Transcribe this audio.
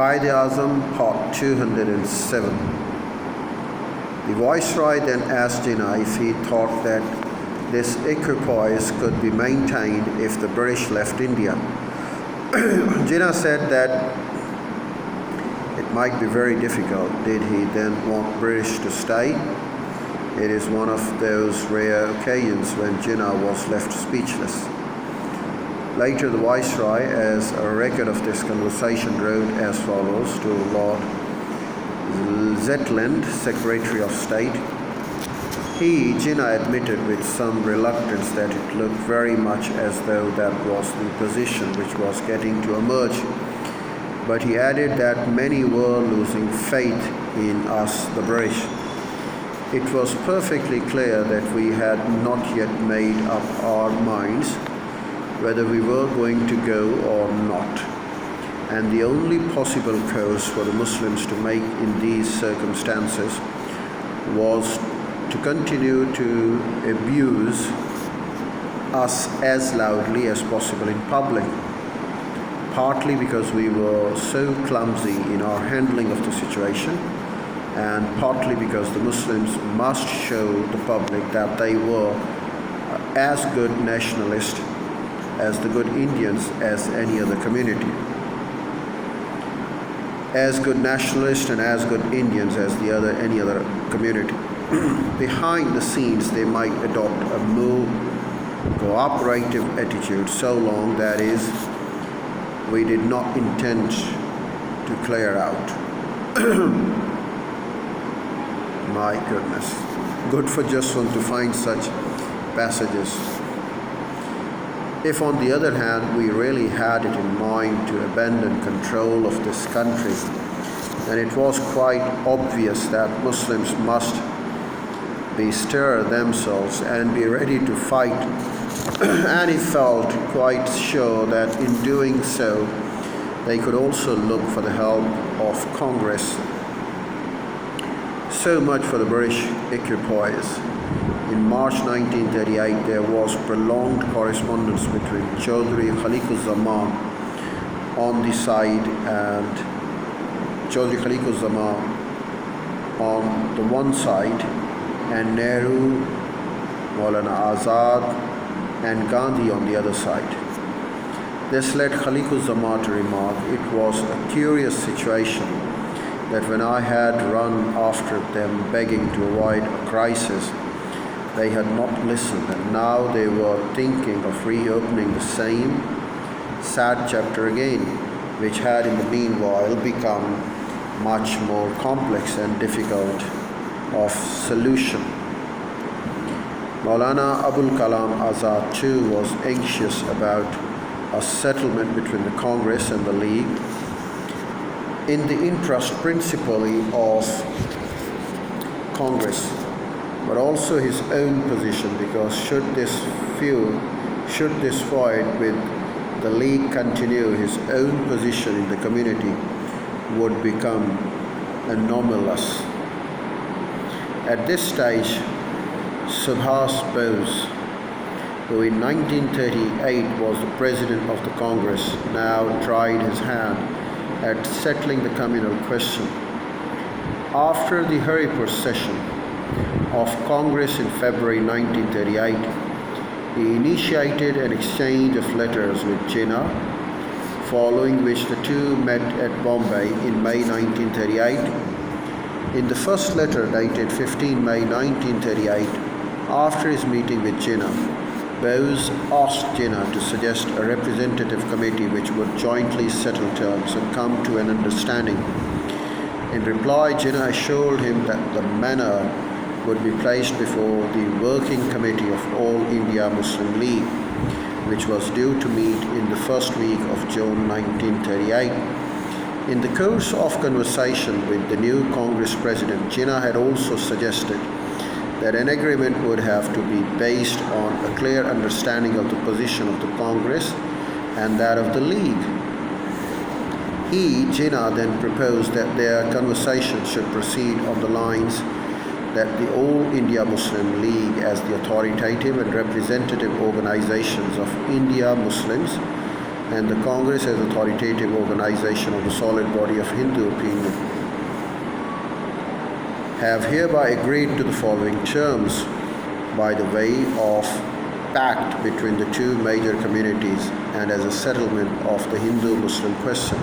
Quaid Azam, Part 207. The Viceroy then asked Jinnah if he thought that this equipoise could be maintained if the British left India. Jinnah said that it might be very difficult. Did he then want British to stay? It is one of those rare occasions when Jinnah was left speechless. Later, the Viceroy, as a record of this conversation, wrote as follows to Lord Zetland, Secretary of State. He, Jinnah, admitted with some reluctance that it looked very much as though that was the position which was getting to emerge. But he added that many were losing faith in us, the British. It was perfectly clear that we had not yet made up our minds whether we were going to go or not. And the only possible course for the Muslims to make in these circumstances was to continue to abuse us as loudly as possible in public, partly because we were so clumsy in our handling of the situation, and partly because the Muslims must show the public that they were as good nationalists as the good Indians as any other community, as good nationalists and as good Indians as any other community. Behind the scenes, they might adopt a more cooperative attitude, so long, that is, we did not intend to clear out. My goodness. Good for just one to find such passages. If, on the other hand, we really had it in mind to abandon control of this country, then it was quite obvious that Muslims must bestir themselves and be ready to fight. And he felt quite sure that in doing so, they could also look for the help of Congress. So much for the British equipoise. In March 1938, there was prolonged correspondence between Chaudhry Khaliquz-Zaman on the side and Chaudhry Khaliquz-Zaman on the one side, and Nehru, Maulana Azad, and Gandhi on the other side. This led Khaliquz-Zaman to remark, "It was a curious situation that when I had run after them begging to avoid a crisis, they had not listened, and now they were thinking of reopening the same sad chapter again, which had in the meanwhile become much more complex and difficult of solution." Maulana Abul Kalam Azad too was anxious about a settlement between the Congress and the League, in the interest principally of Congress, but also his own position, because should this fight with the League continue, his own position in the community would become anomalous. At this stage, Subhas Bose, who in 1938 was the president of the Congress, now tried his hand at settling the communal question. After the Haripur session of Congress in February 1938, he initiated an exchange of letters with Jinnah, following which the two met at Bombay in May 1938. In the first letter, dated 15 May 1938, after his meeting with Jinnah, Bose asked Jinnah to suggest a representative committee which would jointly settle terms and come to an understanding. In reply, Jinnah assured him that the matter would be placed before the Working Committee of All India Muslim League, which was due to meet in the first week of June 1938. In the course of conversation with the new Congress President, Jinnah had also suggested that an agreement would have to be based on a clear understanding of the position of the Congress and that of the League. He, Jinnah, then proposed that their conversation should proceed on the lines that the All India Muslim League, as the authoritative and representative organizations of India Muslims, and the Congress as authoritative organization of the solid body of Hindu opinion, have hereby agreed to the following terms by the way of pact between the two major communities and as a settlement of the Hindu-Muslim question.